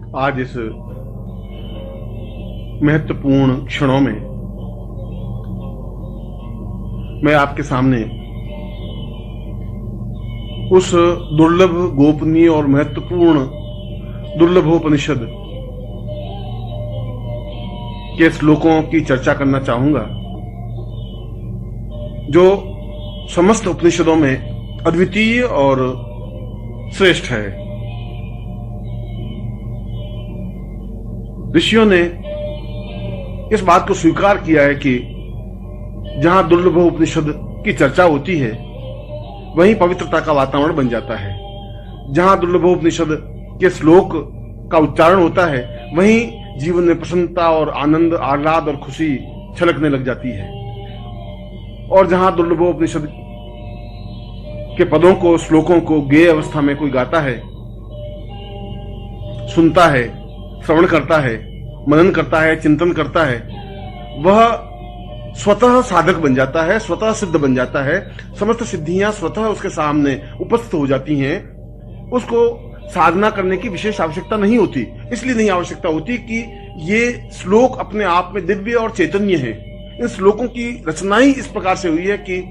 आज इस महत्वपूर्ण क्षणों में मैं आपके सामने उस दुर्लभ, गोपनीय और महत्वपूर्ण दुर्लभोपनिषद के श्लोकों की चर्चा करना चाहूंगा, जो समस्त उपनिषदों में अद्वितीय और श्रेष्ठ है। ऋषियों ने इस बात को स्वीकार किया है कि जहां दुर्लभोपनिषद की चर्चा होती है वहीं पवित्रता का वातावरण बन जाता है। जहां दुर्लभोपनिषद के श्लोक का उच्चारण होता है वहीं जीवन में प्रसन्नता और आनंद, आह्लाद और खुशी छलकने लग जाती है। और जहां दुर्लभोपनिषद के पदों को, श्लोकों को गेय अवस्था में कोई गाता है, सुनता है, श्रवण करता है, मनन करता है, चिंतन करता है, वह स्वतः साधक बन जाता है, स्वतः सिद्ध बन जाता है। समस्त सिद्धियां स्वतः उसके सामने उपस्थित हो जाती हैं। उसको साधना करने की विशेष आवश्यकता नहीं होती। इसलिए नहीं आवश्यकता होती कि ये श्लोक अपने आप में दिव्य और चैतन्य है। इन श्लोकों की रचना ही इस प्रकार से हुई है कि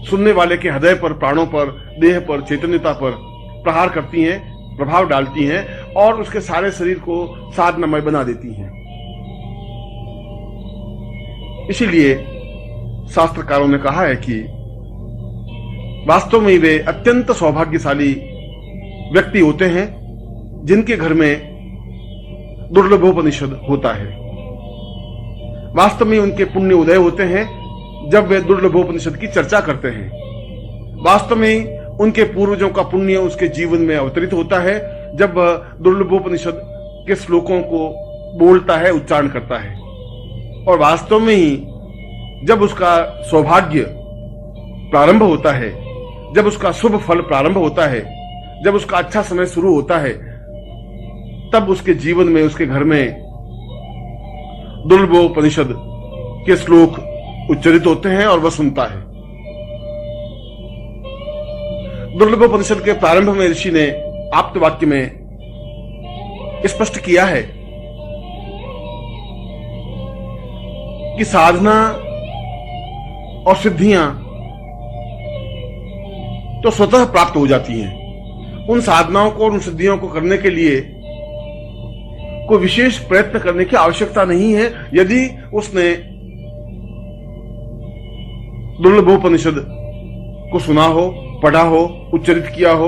सुनने वाले के हृदय पर, प्राणों पर, देह पर, चैतन्यता पर प्रहार करती हैं, प्रभाव डालती हैं और उसके सारे शरीर को साधनामय बना देती हैं। इसीलिए शास्त्रकारों ने कहा है कि वास्तव में वे अत्यंत सौभाग्यशाली व्यक्ति होते हैं जिनके घर में दुर्लभोपनिषद होता है। वास्तव में उनके पुण्य उदय होते हैं जब वे दुर्लभोपनिषद की चर्चा करते हैं। वास्तव में उनके पूर्वजों का पुण्य उसके जीवन में अवतरित होता है जब वह दुर्लभोपनिषद के श्लोकों को बोलता है, उच्चारण करता है। और वास्तव में ही जब उसका सौभाग्य प्रारंभ होता है, जब उसका शुभ फल प्रारंभ होता है, जब उसका अच्छा समय शुरू होता है, तब उसके जीवन में, उसके घर में दुर्लभोपनिषद के श्लोक उच्चरित होते हैं और वह सुनता है। दुर्लभोपनिषद के प्रारंभ में ऋषि ने आप्तवाक्य में स्पष्ट किया है कि साधना और सिद्धियां तो स्वतः प्राप्त हो जाती हैं। उन साधनाओं को और उन सिद्धियों को करने के लिए कोई विशेष प्रयत्न करने की आवश्यकता नहीं है। यदि उसने दुर्लभोपनिषद को सुना हो, पढ़ा हो, उच्चरित किया हो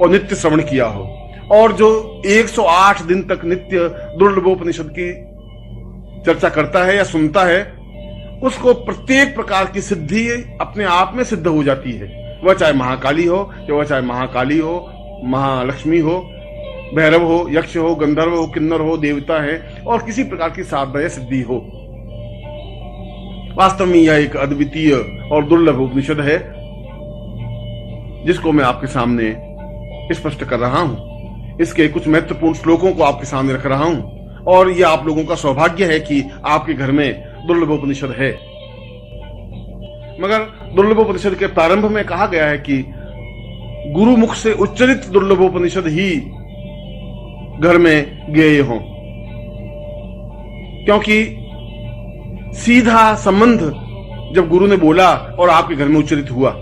और नित्य श्रवण किया हो, और जो 108 दिन तक नित्य दुर्लभोपनिषद की चर्चा करता है या सुनता है, उसको प्रत्येक प्रकार की सिद्धि अपने आप में सिद्ध हो जाती है। वह चाहे महाकाली हो, या वह चाहे महाकाली हो, महालक्ष्मी हो, भैरव हो, यक्ष हो, गंधर्व हो, किन्नर हो, देवता है, और किसी प्रकार की साधना या सिद्धि हो। वास्तव में यह एक अद्वितीय और दुर्लभ उपनिषद है जिसको मैं आपके सामने स्पष्ट कर रहा हूं। इसके कुछ महत्वपूर्ण श्लोकों को आपके सामने रख रहा हूं, और यह आप लोगों का सौभाग्य है कि आपके घर में दुर्लभोपनिषद है। मगर दुर्लभोपनिषद के प्रारंभ में कहा गया है कि गुरुमुख से उच्चरित दुर्लभोपनिषद ही घर में गेय हो, क्योंकि सीधा संबंध जब गुरु ने बोला और आपके घर में उच्चरित हुआ,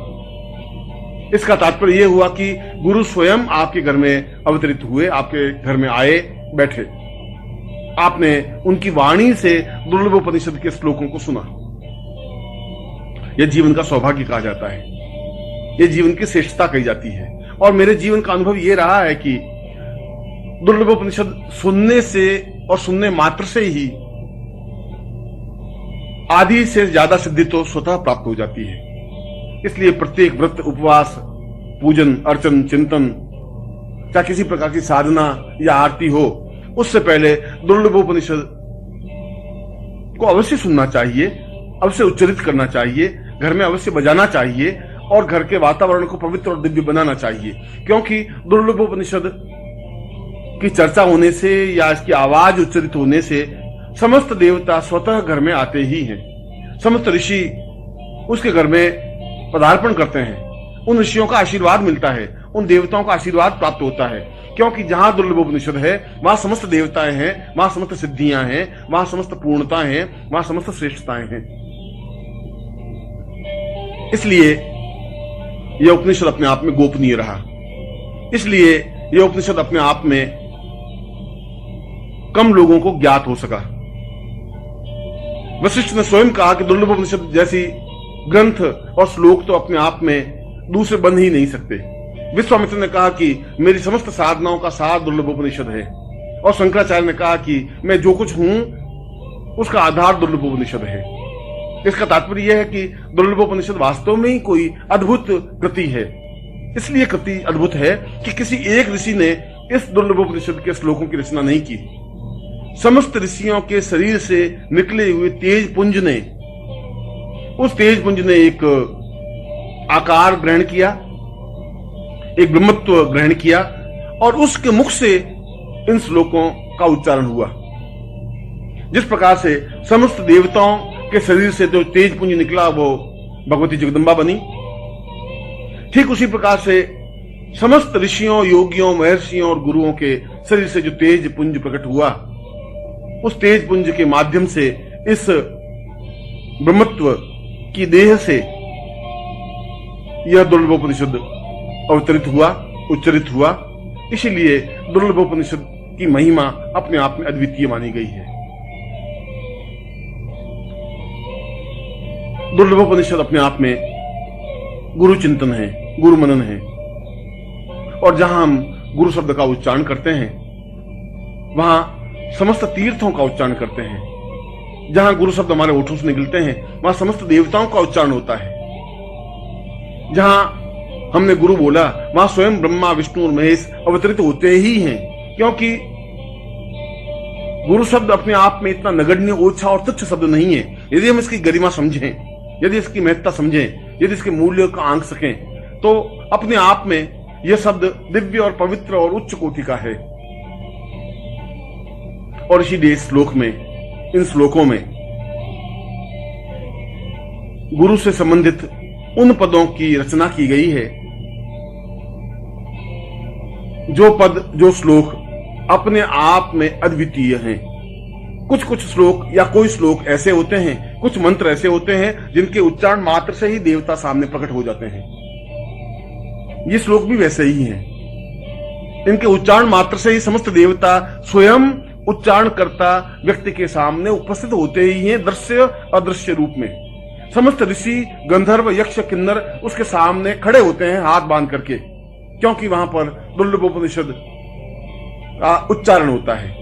इसका तात्पर्य यह हुआ कि गुरु स्वयं आपके घर में अवतरित हुए, आपके घर में आए, बैठे। आपने उनकी वाणी से दुर्लभोपनिषद के श्लोकों को सुना। यह जीवन का सौभाग्य कहा जाता है, यह जीवन की श्रेष्ठता कही जाती है। और मेरे जीवन का अनुभव यह रहा है कि दुर्लभोपनिषद सुनने से और सुनने मात्र से ही आधी से ज्यादा सिद्धि तो स्वतः प्राप्त हो जाती है। इसलिए प्रत्येक व्रत, उपवास, पूजन, अर्चन, चिंतन, चाहे किसी प्रकार की साधना या आरती हो, उससे पहले दुर्लभोपनिषद को अवश्य सुनना चाहिए, अवश्य उच्चरित करना चाहिए, घर में अवश्य बजाना चाहिए और घर के वातावरण को पवित्र और दिव्य बनाना चाहिए। क्योंकि दुर्लभोपनिषद की चर्चा होने से या इसकी आवाज उच्चरित होने से समस्त देवता स्वतः घर में आते ही हैं। समस्त ऋषि उसके घर में पदार्पण करते हैं, उन ऋषियों का आशीर्वाद मिलता है, उन देवताओं का आशीर्वाद प्राप्त होता है, क्योंकि जहां दुर्लभोपनिषद है वहां समस्त देवताएं हैं, वहां समस्त सिद्धियां हैं, वहां समस्त पूर्णताएं हैं, वहां समस्त श्रेष्ठताएं हैं। इसलिए यह उपनिषद अपने आप में गोपनीय रहा, इसलिए यह उपनिषद अपने आप में कम लोगों को ज्ञात हो सका। वशिष्ठ ने स्वयं कहा कि दुर्लभोपनिषद जैसी ग्रंथ और श्लोक तो अपने आप में दूसरे बन ही नहीं सकते। विश्वामित्र ने कहा कि मेरी समस्त साधनाओं का सार दुर्लभोपनिषद है, और शंकराचार्य ने कहा कि मैं जो कुछ हूं उसका आधार दुर्लभोपनिषद है। इसका तात्पर्य यह है कि दुर्लभोपनिषद वास्तव में ही कोई अद्भुत कृति है। इसलिए कृति अद्भुत है कि किसी एक ऋषि ने इस दुर्लभोपनिषद के श्लोकों की रचना नहीं की। समस्त ऋषियों के शरीर से निकले हुए तेज पुंज ने, उस तेज पुंज ने एक आकार ग्रहण किया, एक ब्रह्मत्व ग्रहण किया, और उसके मुख से इन श्लोकों का उच्चारण हुआ। जिस प्रकार से समस्त देवताओं के शरीर से जो तेज पुंज निकला वो भगवती जगदम्बा बनी, ठीक उसी प्रकार से समस्त ऋषियों, योगियों, महर्षियों और गुरुओं के शरीर से जो तेज पुंज प्रकट हुआ, उस तेज पुंज के माध्यम से इस ब्रह्मत्व की देह से यह दुर्लभोपनिषद अवतरित हुआ, उच्चरित हुआ। इसीलिए दुर्लभोपनिषद की महिमा अपने आप में अद्वितीय मानी गई है। दुर्लभोपनिषद अपने आप में गुरु चिंतन है, गुरु मनन है, और जहां हम गुरु शब्द का उच्चारण करते हैं वहां समस्त तीर्थों का उच्चारण करते हैं। जहां गुरु शब्द हमारे ओठों से निकलते हैं वहां समस्त देवताओं का उच्चारण होता है। जहां हमने गुरु बोला वहां स्वयं ब्रह्मा, विष्णु और महेश अवतरित होते ही हैं, क्योंकि गुरु शब्द अपने आप में इतना नगण्य, ओछा और तुच्छ शब्द नहीं है। यदि हम इसकी गरिमा समझें, यदि इसकी महत्ता समझें, यदि इसके मूल्य को आंक सकें, तो अपने आप में यह शब्द दिव्य और पवित्र और उच्च कोटि का है। और इसीलिए इस श्लोक में, इन श्लोकों में गुरु से संबंधित उन पदों की रचना की गई है जो पद, जो श्लोक अपने आप में अद्वितीय हैं। कुछ श्लोक या कोई श्लोक ऐसे होते हैं, कुछ मंत्र ऐसे होते हैं जिनके उच्चारण मात्र से ही देवता सामने प्रकट हो जाते हैं। ये श्लोक भी वैसे ही हैं। इनके उच्चारण मात्र से ही समस्त देवता स्वयं उच्चारण करता व्यक्ति के सामने उपस्थित होते ही हैं, दृश्य अदृश्य रूप में। समस्त ऋषि, गंधर्व, यक्ष, किन्नर उसके सामने खड़े होते हैं हाथ बांध करके, क्योंकि वहां पर दुर्लभोपनिषद का उच्चारण होता है,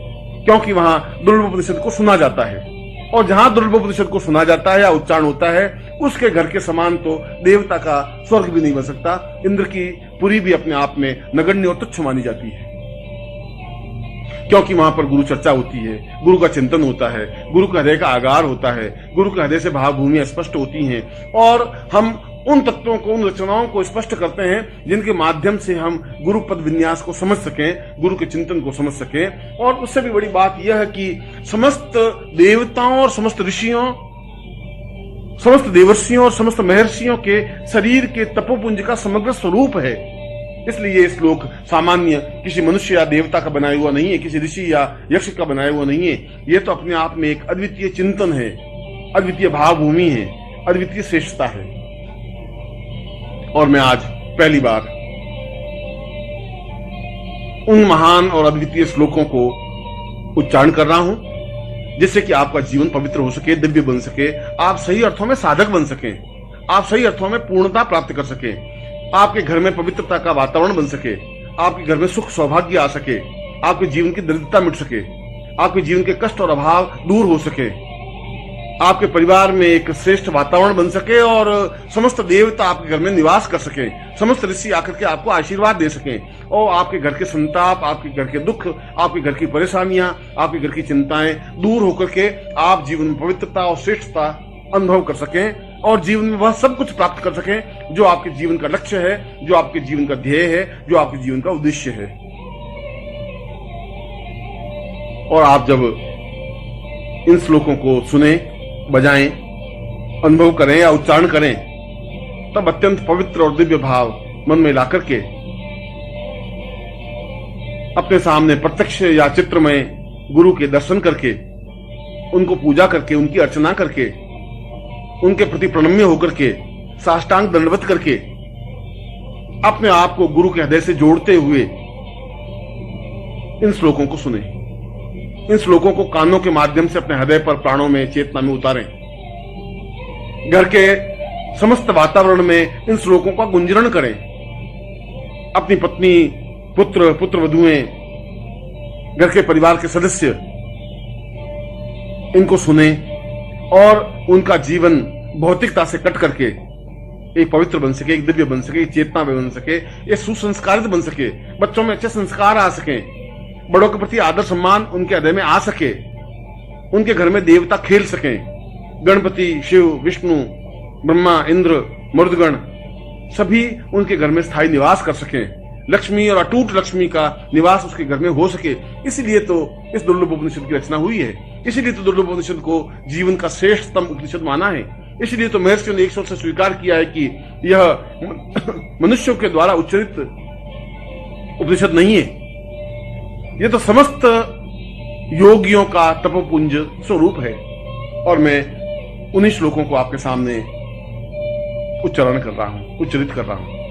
क्योंकि वहां दुर्लभोपनिषद को सुना जाता है। और जहां दुर्लभोपनिषद को सुना जाता है या उच्चारण होता है, उसके घर के समान तो देवता का स्वर्ग भी नहीं बन सकता। इंद्र की पुरी भी अपने आप में नगण्य और तुच्छ मानी जाती है, क्योंकि वहां पर गुरु चर्चा होती है, गुरु का चिंतन होता है, गुरु के हृदय का आगार होता है, गुरु के हृदय से भावभूमियां स्पष्ट होती हैं, और हम उन तत्वों को, उन रचनाओं को स्पष्ट करते हैं जिनके माध्यम से हम गुरु पद विन्यास को समझ सकें, गुरु के चिंतन को समझ सकें। और उससे भी बड़ी बात यह है कि समस्त देवताओं और समस्त ऋषियों, समस्त देवर्षियों और समस्त महर्षियों के शरीर के तपोपुंज का समग्र स्वरूप है। इसलिए ये श्लोक सामान्य किसी मनुष्य या देवता का बनाया हुआ नहीं है, किसी ऋषि या यक्ष का बनाया हुआ नहीं है। ये तो अपने आप में एक अद्वितीय चिंतन है, अद्वितीय भावभूमि है, अद्वितीय श्रेष्ठता है। और मैं आज पहली बार उन महान और अद्वितीय श्लोकों को उच्चारण कर रहा हूं, जिससे कि आपका जीवन पवित्र हो सके, दिव्य बन सके, आप सही अर्थों में साधक बन सकें, आप सही अर्थों में पूर्णता प्राप्त कर सके, आपके घर में पवित्रता का वातावरण बन सके, आपके घर में सुख सौभाग्य आ सके, आपके जीवन की दरिद्रता मिट सके, आपके जीवन के कष्ट और अभाव दूर हो सके, आपके परिवार में एक श्रेष्ठ वातावरण बन सके, और समस्त देवता आपके घर में निवास कर सके, समस्त ऋषि आकर के आपको आशीर्वाद दे सके, और आपके घर के संताप, आपके घर के दुख, आपके घर की परेशानियां, आपके घर की चिंताएं दूर होकर के आप जीवन में पवित्रता और श्रेष्ठता अनुभव कर सकें, और जीवन में वह सब कुछ प्राप्त कर सकें जो आपके जीवन का लक्ष्य है, जो आपके जीवन का ध्येय है, जो आपके जीवन का उद्देश्य है। और आप जब इन श्लोकों को सुने, बजाएं, अनुभव करें या उच्चारण करें, तब अत्यंत पवित्र और दिव्य भाव मन में ला करके अपने सामने प्रत्यक्ष या चित्र में गुरु के दर्शन करके, उनको पूजा करके, उनकी अर्चना करके, उनके प्रति प्रणम्य होकर के, साष्टांग दंडवत करके अपने आप को गुरु के हृदय से जोड़ते हुए इन श्लोकों को सुने। इन श्लोकों को कानों के माध्यम से अपने हृदय पर, प्राणों में, चेतना में उतारें। घर के समस्त वातावरण में इन श्लोकों का गुंजरण करें। अपनी पत्नी, पुत्र, पुत्रवधुएं, घर के परिवार के सदस्य इनको सुने और उनका जीवन भौतिकता से कट करके एक पवित्र बन सके, एक दिव्य बन सके, एक चेतना में बन सके, एक सुसंस्कारित बन सके, बच्चों में अच्छे संस्कार आ सके, बड़ों के प्रति आदर सम्मान उनके हृदय में आ सके, उनके घर में देवता खेल सकें, गणपति, शिव, विष्णु, ब्रह्मा, इंद्र, मरुदगण सभी उनके घर में स्थायी निवास कर सकें, लक्ष्मी और अटूट लक्ष्मी का निवास उसके घर में हो सके। इसीलिए तो इस दुर्लभोपनिषद की रचना हुई है। इसीलिए तो दुर्लभोपनिषद को जीवन का श्रेष्ठतम उपनिषद माना है। इसीलिए तो महर्षियों ने एक स्वर से स्वीकार किया है कि यह मनुष्यों के द्वारा उच्चरित उपनिषद नहीं है, यह तो समस्त योगियों का तपोपुंज स्वरूप है। और मैं उन्हीं श्लोकों को आपके सामने उच्चारण कर रहा हूं, उच्चरित कर रहा हूं।